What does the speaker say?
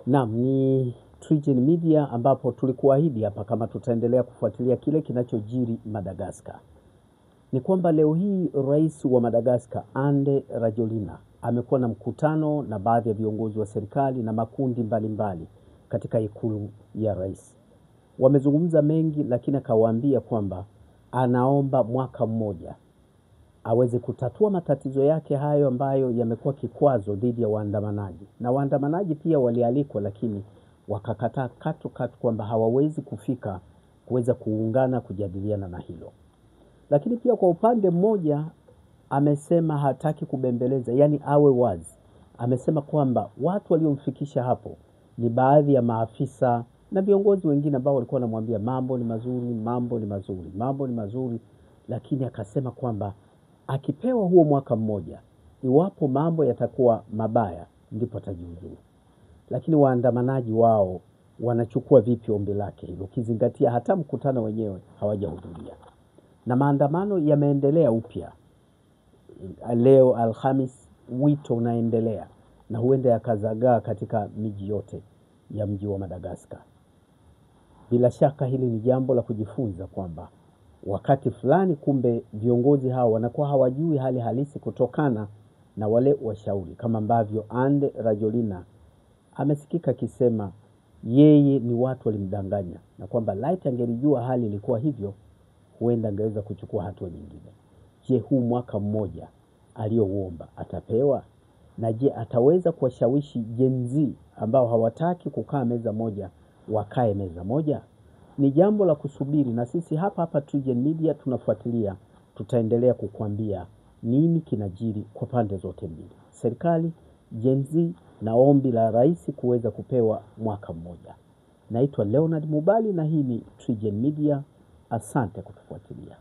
Naam, ni TriGen Media ambapo tulikuahidi hapa kama tutaendelea kufuatilia kile kinachojiri Madagascar. Ni kwamba leo hii rais wa Madagascar Andry Rajoelina amekuwa na mkutano na baadhi ya viongozi wa serikali na makundi mbalimbali katika ikulu ya rais. Wamezungumza mengi, lakini akawaambia kwamba anaomba mwaka mmoja aweze kutatua matatizo yake hayo ambayo yamekuwa kikwazo dhidi ya waandamanaji. Na waandamanaji pia walialikwa, lakini wakakataa katu kwamba hawawezi kufika kuweza kuungana kujadiliana na hilo. Lakini pia kwa upande mmoja amesema hataki kubembeleza, yani awe wazi. Amesema kwamba watu waliomfikisha hapo ni baadhi ya maafisa na viongozi wengine ambao walikuwa wanamwambia mambo ni mazuri, mambo ni mazuri, mambo ni mazuri, lakini akasema kwamba akipewa huo mwaka mmoja, iwapo mambo yatakuwa mabaya ndipo atajiuzulu. Lakini waandamanaji wao wanachukua vipi ombi lake hilo, ukizingatia hata mkutano wenyewe hawajahudhuria. Na maandamano yameendelea upya. Leo Alhamis wito unaendelea na huenda yakazagaa katika miji yote ya mji wa Madagascar. Bila shaka hili ni jambo la kujifunza kwamba wakati fulani kumbe viongozi hao wanakuwa hawajui hali halisi kutokana na wale washauri, kama ambavyo Andry Rajoelina amesikika akisema yeye ni watu walimdanganya, na kwamba laiti angelijua hali ilikuwa hivyo huenda angeweza kuchukua hatua nyingine. Je, huu mwaka mmoja aliouomba atapewa? Na je, ataweza kuwashawishi Gen Z ambao hawataki kukaa meza moja wakae meza moja? Ni jambo la kusubiri, na sisi hapa TriGen Media tunafuatilia. Tutaendelea kukuambia nini kinajiri kwa pande zote mbili, serikali, Gen Z na ombi la rais kuweza kupewa mwaka mmoja. Naitwa Leonard Mubali na hii ni TriGen Media. Asante kutufuatilia.